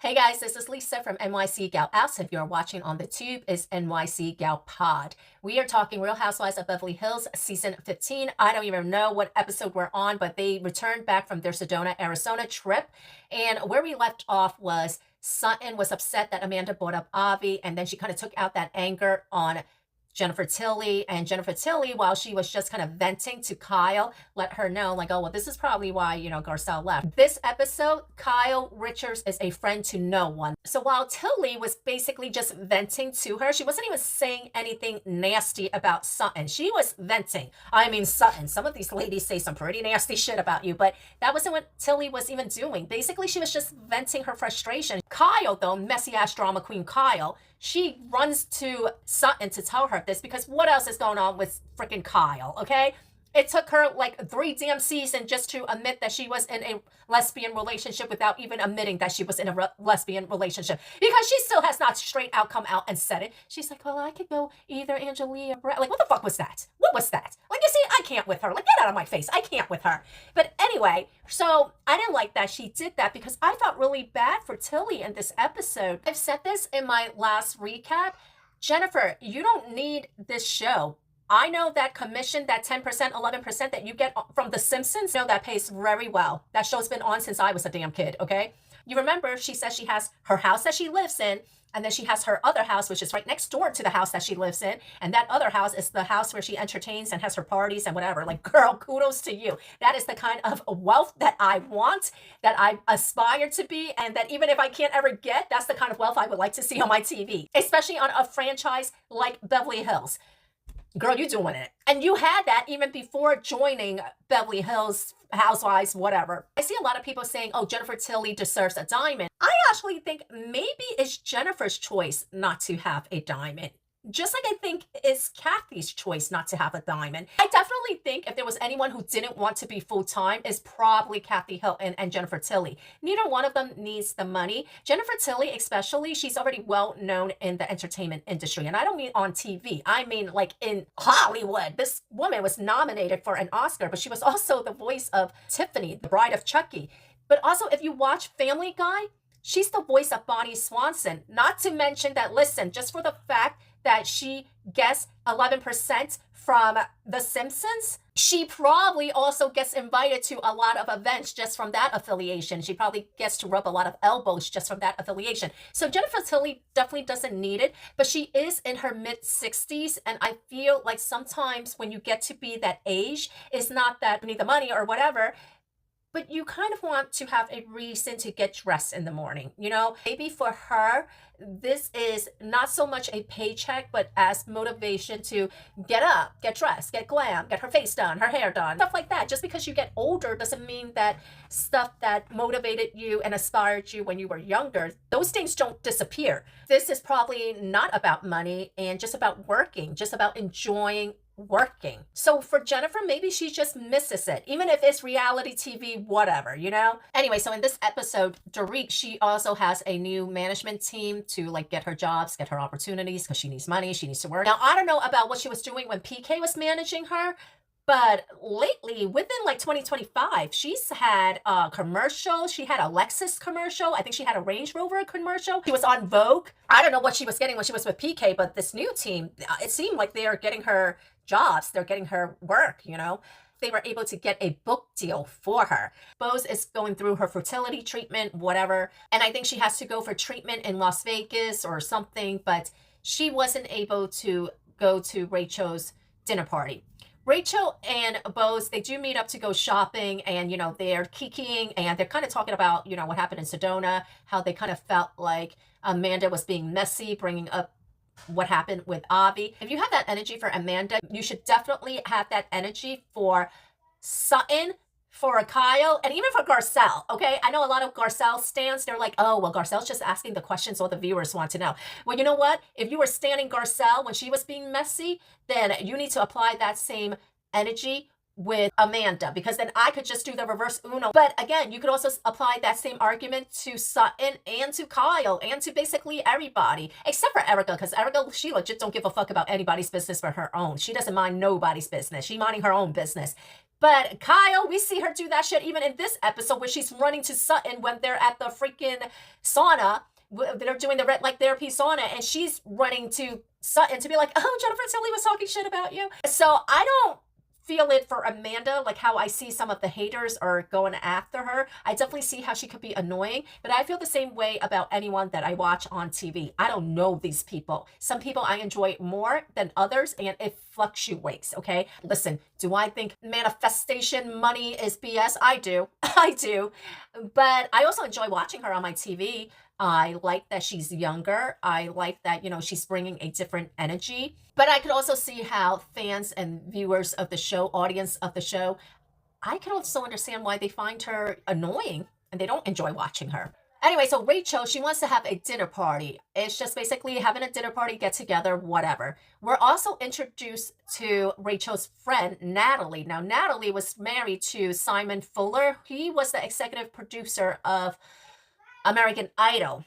Hey guys, this is Lisa from NYC Gal House. If you're watching on the tube, it's NYC Gal Pod. We are talking Real Housewives of Beverly Hills season 15. I don't even know what episode we're on, but they returned back from their Sedona, Arizona trip. And where we left off was Sutton was upset that Amanda brought up Avi, and then she kind of took out that anger on Jennifer Tilly. And Jennifer Tilly, while she was just kind of venting to Kyle, let her know, like, oh, well, this is probably why, Garcelle left. This episode, Kyle Richards is a friend to no one. So while Tilly was basically just venting to her, she wasn't even saying anything nasty about Sutton. She was venting. I mean, Sutton, some of these ladies say some pretty nasty shit about you, but that wasn't what Tilly was even doing. Basically, she was just venting her frustration. Kyle, though, messy-ass drama queen Kyle, she runs to Sutton to tell her this because what else is going on with freaking Kyle, okay? It took her like 3 damn seasons just to admit that she was in a lesbian relationship without even admitting that she was in a lesbian relationship because she still has not straight out come out and said it. She's like, well, I could go either Angelia or Brett. Like, what the fuck was that? What was that? Like, you see, I can't with her. Like, get out of my face. I can't with her. But anyway, so I didn't like that she did that because I felt really bad for Tilly in this episode. I've said this in my last recap. Jennifer, you don't need this show. I know that commission, that 10%, 11% that you get from The Simpsons, that pays very well. That show's been on since I was a damn kid, okay? You remember she says she has her house that she lives in, and then she has her other house, which is right next door to the house that she lives in. And that other house is the house where she entertains and has her parties and whatever. Like, girl, kudos to you. That is the kind of wealth that I want, that I aspire to be, and that even if I can't ever get, that's the kind of wealth I would like to see on my TV, especially on a franchise like Beverly Hills. Girl, you doing it. And you had that even before joining Beverly Hills, Housewives, whatever. I see a lot of people saying, oh, Jennifer Tilly deserves a diamond. I actually think maybe it's Jennifer's choice not to have a diamond. Just like I think it's Kathy's choice not to have a diamond. I definitely think if there was anyone who didn't want to be full-time, it's probably Kathy Hilton and Jennifer Tilly. Neither one of them needs the money. Jennifer Tilly especially, she's already well known in the entertainment industry. And I don't mean on TV. I mean like in Hollywood. This woman was nominated for an Oscar, but she was also the voice of Tiffany, the bride of Chucky. But also if you watch Family Guy, she's the voice of Bonnie Swanson. Not to mention that, listen, just for the fact that she gets 11% from The Simpsons, she probably also gets invited to a lot of events just from that affiliation. She probably gets to rub a lot of elbows just from that affiliation. So Jennifer Tilly definitely doesn't need it, but she is in her mid-60s, and I feel like sometimes when you get to be that age, it's not that you need the money or whatever, but you kind of want to have a reason to get dressed in the morning, Maybe for her, this is not so much a paycheck, but as motivation to get up, get dressed, get glam, get her face done, her hair done, stuff like that. Just because you get older doesn't mean that stuff that motivated you and inspired you when you were younger, those things don't disappear. This is probably not about money and just about working, just about enjoying working. So for Jennifer, maybe she just misses it, even if it's reality TV, whatever, Anyway, so in this episode, Dorit, she also has a new management team to like get her jobs, get her opportunities, because she needs money, she needs to work. Now, I don't know about what she was doing when PK was managing her, but lately, within like 2025, she's had a commercial. She had a Lexus commercial. I think she had a Range Rover commercial. She was on Vogue. I don't know what she was getting when she was with PK, but this new team, it seemed like they are getting her jobs. They're getting her work, They were able to get a book deal for her. Bose is going through her fertility treatment, whatever. And I think she has to go for treatment in Las Vegas or something, but she wasn't able to go to Rachel's dinner party. Rachel and Bose, they do meet up to go shopping, and, they're kikiing, and they're kind of talking about, what happened in Sedona, how they kind of felt like Amanda was being messy, bringing up what happened with Avi. If you have that energy for Amanda, you should definitely have that energy for Sutton, for Kyle, and even for Garcelle, okay? I know a lot of Garcelle stans, they're like, oh, well, Garcelle's just asking the questions all the viewers want to know. Well, you know what? If you were standing Garcelle when she was being messy, then you need to apply that same energy with Amanda, because then I could just do the reverse Uno. But again, you could also apply that same argument to Sutton and to Kyle and to basically everybody, except for Erica, because Erica, she legit don't give a fuck about anybody's business but her own. She doesn't mind nobody's business. She minding her own business. But Kyle, we see her do that shit even in this episode where she's running to Sutton when they're at the freaking sauna. They're doing the red light therapy sauna, and she's running to Sutton to be like, oh, Jennifer Tilly was talking shit about you. So I don't feel it for Amanda, like how I see some of the haters are going after her. I definitely see how she could be annoying, but I feel the same way about anyone that I watch on TV. I don't know these people. Some people I enjoy more than others, and it fluctuates, okay? Listen, do I think manifestation money is BS? I do. I do. But I also enjoy watching her on my TV. I like that she's younger. I like that, she's bringing a different energy. But I could also see how fans and viewers of the show, audience of the show, I can also understand why they find her annoying and they don't enjoy watching her. Anyway, so Rachel, she wants to have a dinner party. It's just basically having a dinner party, get together, whatever. We're also introduced to Rachel's friend, Natalie. Now, Natalie was married to Simon Fuller. He was the executive producer of American Idol.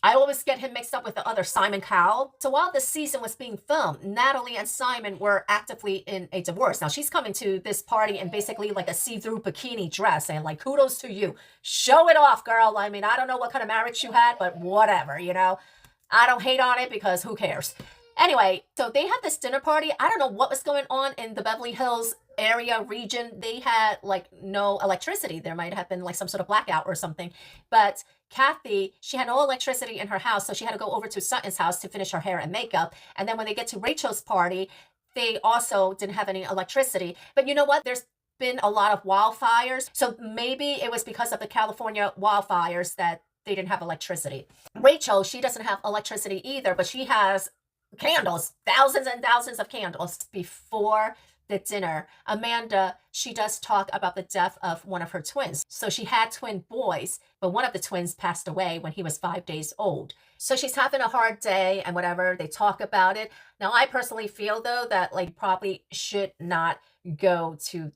I always get him mixed up with the other Simon Cowell. So while the season was being filmed, Natalie and Simon were actively in a divorce. Now she's coming to this party in basically like a see-through bikini dress, and like, kudos to you. Show it off, girl. I mean, I don't know what kind of marriage you had, but whatever, I don't hate on it because who cares? Anyway, so they had this dinner party. I don't know what was going on in the Beverly Hills area region. They had like no electricity. There might have been like some sort of blackout or something. But Kathy, she had no electricity in her house, so she had to go over to Sutton's house to finish her hair and makeup. And then when they get to Rachel's party, they also didn't have any electricity. But you know what? There's been a lot of wildfires. So maybe it was because of the California wildfires that they didn't have electricity. Rachel, she doesn't have electricity either, but she has candles, thousands and thousands of candles before the dinner. Amanda, she does talk about the death of one of her twins. So she had twin boys, but one of the twins passed away when he was 5 days old. So she's having a hard day and whatever. They talk about it. Now, I personally feel, though, that like probably should not go to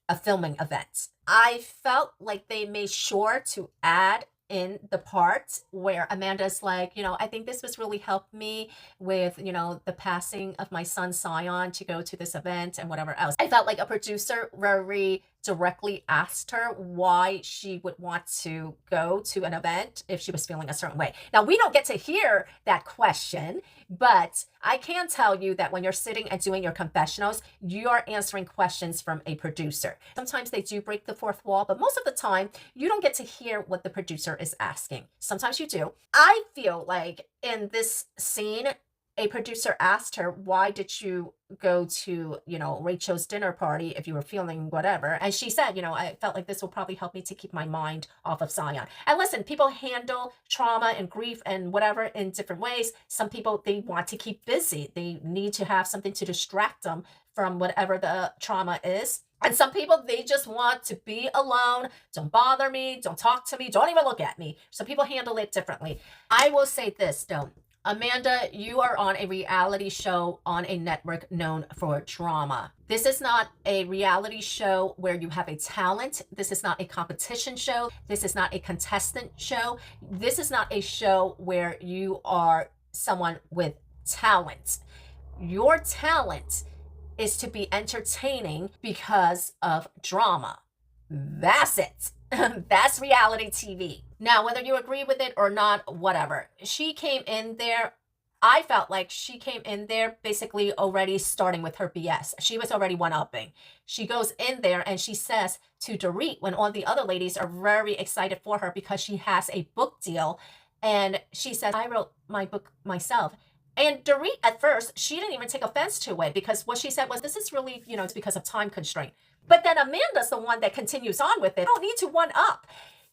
a filming event. I felt like they made sure to add in the part where Amanda's like, I think this was really helped me with, the passing of my son Sion to go to this event and whatever else. I felt like a producer very directly asked her why she would want to go to an event if she was feeling a certain way. Now, we don't get to hear that question, but I can tell you that when you're sitting and doing your confessionals, you are answering questions from a producer. Sometimes they do break the fourth wall, but most of the time, you don't get to hear what the producer is asking. Sometimes you do. I feel like in this scene, a producer asked her, why did you go to, Rachel's dinner party if you were feeling whatever? And she said, I felt like this will probably help me to keep my mind off of Sion. And listen, people handle trauma and grief and whatever in different ways. Some people, they want to keep busy. They need to have something to distract them from whatever the trauma is. And some people, they just want to be alone. Don't bother me. Don't talk to me. Don't even look at me. Some people handle it differently. I will say this, though. Amanda, you are on a reality show on a network known for drama. This is not a reality show where you have a talent. This is not a competition show. This is not a contestant show. This is not a show where you are someone with talent. Your talent is to be entertaining because of drama. That's it. That's reality TV. Now, whether you agree with it or not, whatever. She came in there, I felt like she came in there basically already starting with her BS. She was already one-upping. She goes in there and she says to Dorit, when all the other ladies are very excited for her because she has a book deal, and she says, I wrote my book myself. And Dorit, at first, she didn't even take offense to it because what she said was, this is really, it's because of time constraint. But then Amanda's the one that continues on with it. I don't need to one-up.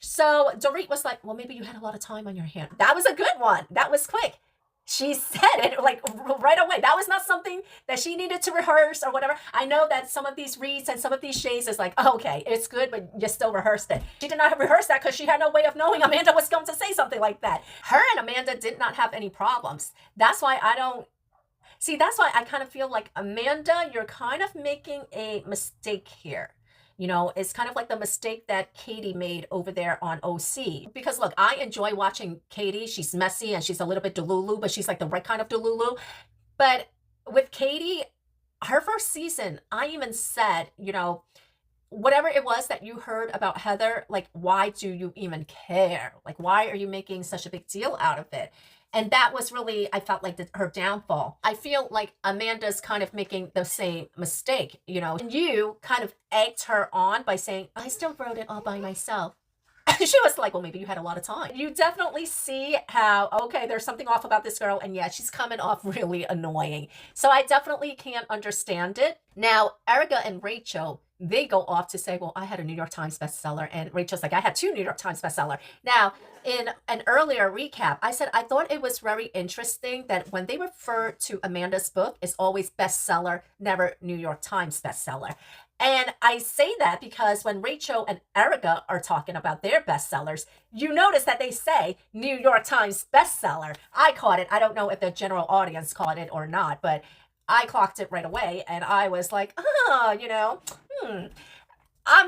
So Dorit was like, well, maybe you had a lot of time on your hand. That was a good one. That was quick. She said it like right away. That was not something that she needed to rehearse or whatever. I know that some of these reads and some of these shades is like, oh, okay, it's good, but you still rehearsed it. She did not rehearse that because she had no way of knowing Amanda was going to say something like that. Her and Amanda did not have any problems. That's why I don't. See, that's why I kind of feel like, Amanda, you're kind of making a mistake here. It's kind of like the mistake that Katie made over there on OC. Because look, I enjoy watching Katie. She's messy and she's a little bit delulu, but she's like the right kind of delulu. But with Katie, her first season, I even said, whatever it was that you heard about Heather, like, why do you even care? Like, why are you making such a big deal out of it? And that was really, I felt like her downfall. I feel like Amanda's kind of making the same mistake, and you kind of egged her on by saying, I still wrote it all by myself. She was like, well, maybe you had a lot of time. You definitely see how, okay, there's something off about this girl. And yeah, she's coming off really annoying. So I definitely can't understand it. Now, Erica and Rachel, they go off to say, well, I had a New York Times bestseller. And Rachel's like, I had 2 New York Times bestseller. Now, in an earlier recap, I said, I thought it was very interesting that when they refer to Amanda's book, it's always bestseller, never New York Times bestseller. And I say that because when Rachel and Erica are talking about their bestsellers, you notice that they say New York Times bestseller. I caught it. I don't know if the general audience caught it or not, but I clocked it right away. And I was like, I'm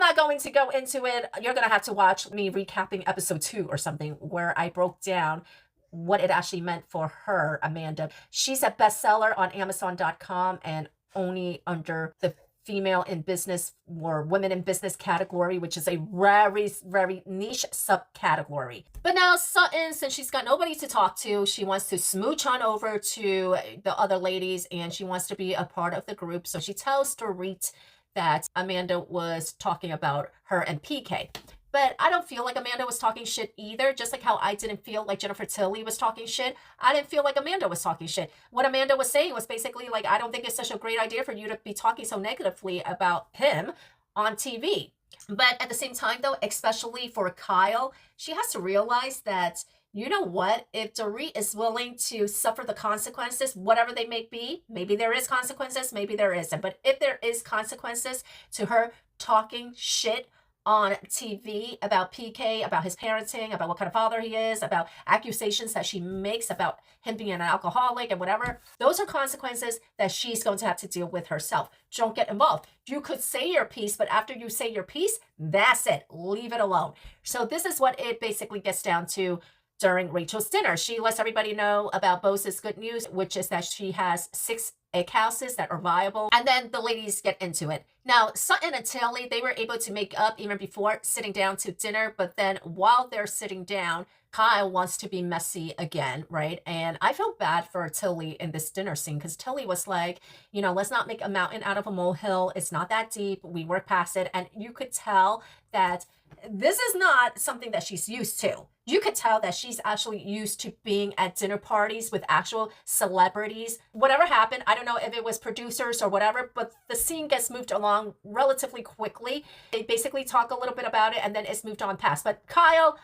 not going to go into it. You're going to have to watch me recapping episode 2 or something where I broke down what it actually meant for her, Amanda. She's a bestseller on Amazon.com and only under the female in business or women in business category, which is a very, very niche subcategory. But now Sutton, since she's got nobody to talk to, she wants to smooch on over to the other ladies and she wants to be a part of the group. So she tells Dorit that Amanda was talking about her and PK. But I don't feel like Amanda was talking shit either. Just like how I didn't feel like Jennifer Tilly was talking shit, I didn't feel like Amanda was talking shit. What Amanda was saying was basically like, I don't think it's such a great idea for you to be talking so negatively about him on TV. But at the same time, though, especially for Kyle, she has to realize that, you know what? If Dorit is willing to suffer the consequences, whatever they may be, maybe there is consequences, maybe there isn't. But if there is consequences to her talking shit on TV about PK, about his parenting, about what kind of father he is, about accusations that she makes about him being an alcoholic and whatever, those are consequences that she's going to have to deal with herself. Don't get involved. You could say your piece, but after you say your piece, that's it. Leave it alone. So this is what it basically gets down to during Rachel's dinner. She lets everybody know about Bose's good news, which is that she has 6 egg houses that are viable. And then the ladies get into it. Now, Sutton and Tilly, they were able to make up even before sitting down to dinner. But then while they're sitting down, Kyle wants to be messy again, right? And I felt bad for Tilly in this dinner scene because Tilly was like, let's not make a mountain out of a molehill. It's not that deep. We work past it. And you could tell that this is not something that she's used to. You could tell that she's actually used to being at dinner parties with actual celebrities. Whatever happened, I don't know if it was producers or whatever, but the scene gets moved along relatively quickly. They basically talk a little bit about it and then it's moved on past. But Kyle,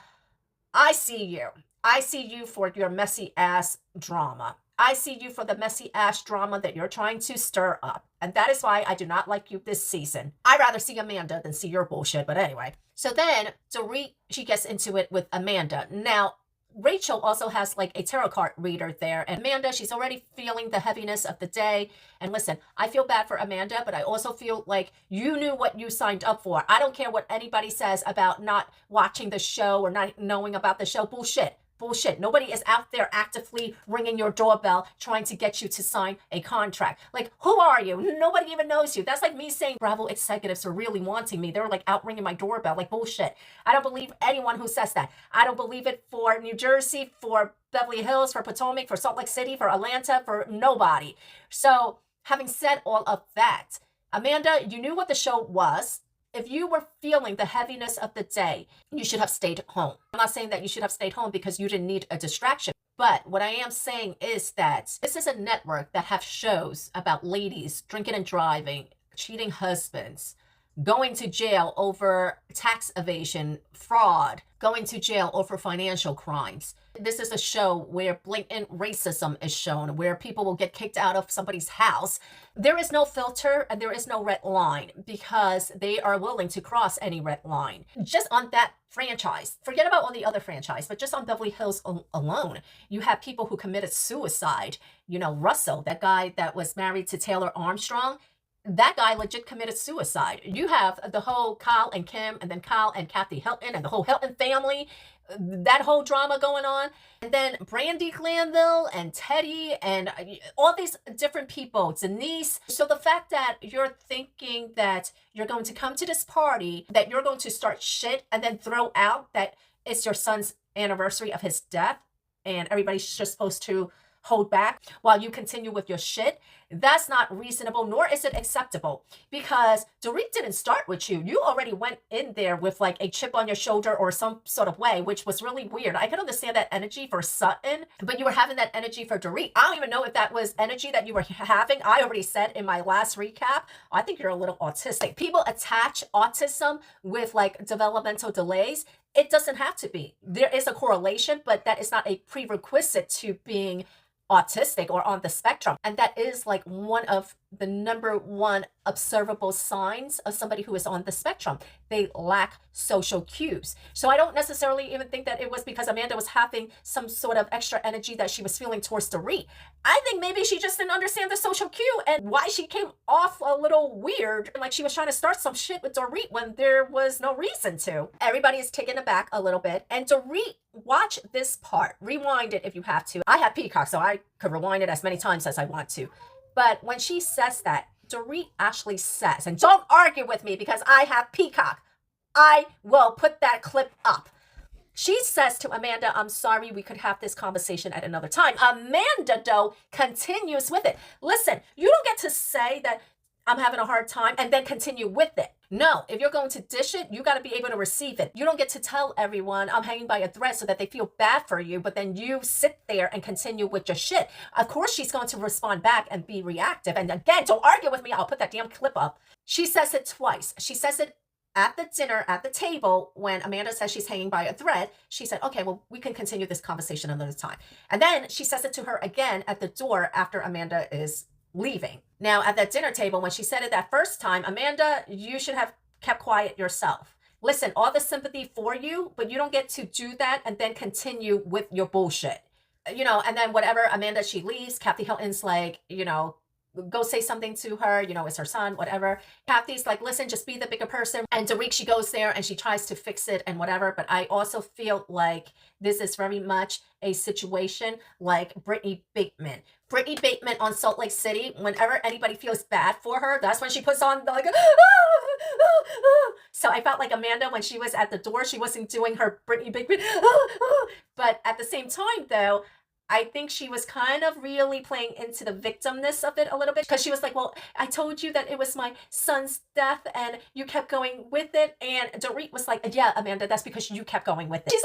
I see you. I see you for your messy ass drama. I see you for the messy ass drama that you're trying to stir up. And that is why I do not like you this season. I'd rather see Amanda than see your bullshit. But anyway. So then Dorit, she gets into it with Amanda. Now, Rachel also has like a tarot card reader there. And Amanda, she's already feeling the heaviness of the day. And listen, I feel bad for Amanda, but I also feel like you knew what you signed up for. I don't care what anybody says about not watching the show or not knowing about the show. Bullshit. Bullshit. Nobody is out there actively ringing your doorbell trying to get you to sign a contract. Like, who are you? Nobody even knows you. That's like me saying Bravo executives are really wanting me. They're like out ringing my doorbell. Like, bullshit. I don't believe anyone who says that. I don't believe it for New Jersey, for Beverly Hills, for Potomac, for Salt Lake City, for Atlanta, for nobody. So having said all of that, Amanda, you knew what the show was. If you were feeling the heaviness of the day, you should have stayed home. I'm not saying that you should have stayed home because you didn't need a distraction. But what I am saying is that this is a network that have shows about ladies drinking and driving, cheating husbands, going to jail over tax evasion, fraud, going to jail over financial crimes. This is a show where blatant racism is shown, where people will get kicked out of somebody's house. There is no filter and there is no red line because they are willing to cross any red line. Just on that franchise, forget about all the other franchise, but just on Beverly Hills alone, you have people who committed suicide. Russell, that guy that was married to Taylor Armstrong, that guy legit committed suicide. You have the whole Kyle and Kim and then Kyle and Kathy Hilton and the whole Hilton family. that whole drama going on. And then Brandy Glanville and Teddy and all these different people, Denise. So the fact that you're thinking that you're going to come to this party, that you're going to start shit and then throw out that it's your son's anniversary of his death and everybody's just supposed to hold back while you continue with your shit, that's not reasonable, nor is it acceptable, because Dorit didn't start with you. You already went in there with like a chip on your shoulder or some sort of way, which was really weird. I could understand that energy for Sutton, but you were having that energy for Dorit. I don't even know if that was energy that you were having. I already said in my last recap, I think you're a little autistic. People attach autism with like developmental delays. It doesn't have to be. There is a correlation, but that is not a prerequisite to being autistic or on the spectrum. And that is like one of the number one observable signs of somebody who is on the spectrum. They lack social cues. So I don't necessarily even think that it was because Amanda was having some sort of extra energy that she was feeling towards Dorit. I think maybe she just didn't understand the social cue and why she came off a little weird, like she was trying to start some shit with Dorit when there was no reason to. Everybody is taken aback a little bit. And Dorit, watch this part. Rewind it if you have to. I have Peacock, so I could rewind it as many times as I want to. But when she says that, Dorit actually says, and don't argue with me because I have Peacock. I will put that clip up. She says to Amanda, I'm sorry, we could have this conversation at another time. Amanda, though, continues with it. Listen, you don't get to say that I'm having a hard time and then continue with it. No, if you're going to dish it, you got to be able to receive it. You don't get to tell everyone I'm hanging by a thread so that they feel bad for you, but then you sit there and continue with your shit. Of course, she's going to respond back and be reactive. And again, don't argue with me. I'll put that damn clip up. She says it twice. She says it at the dinner, at the table, when Amanda says she's hanging by a thread. She said, okay, well, we can continue this conversation another time. And then she says it to her again at the door after Amanda is leaving. Now, at that dinner table, when she said it that first time, Amanda, you should have kept quiet yourself. Listen, all the sympathy for you, but you don't get to do that and then continue with your bullshit. You know, and then whatever, Amanda, she leaves. Kathy Hilton's like, you know, go say something to her, you know, it's her son, whatever. Kathy's like, listen, just be the bigger person. And Dorit, she goes there and she tries to fix it and whatever. But I also feel like this is very much a situation like Brittany Bateman. Brittany Bateman on Salt Lake City, whenever anybody feels bad for her, that's when she puts on the like, So I felt like Amanda, when she was at the door, she wasn't doing her Brittany Bateman. But at the same time, though, I think she was kind of really playing into the victimness of it a little bit, because she was like, well, I told you that it was my son's death and you kept going with it. And Dorit was like, yeah, Amanda, that's because you kept going with it. She's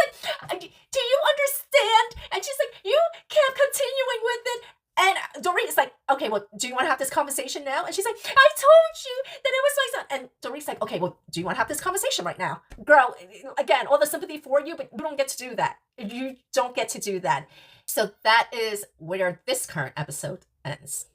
like, do you understand? And she's like, you kept continuing with it. And Dorit is like, okay, well, do you want to have this conversation now? And she's like, I told you that it was my son. And Dorit's like, okay, well, do you want to have this conversation right now? Girl, again, all the sympathy for you, but you don't get to do that. You don't get to do that. So that is where this current episode ends.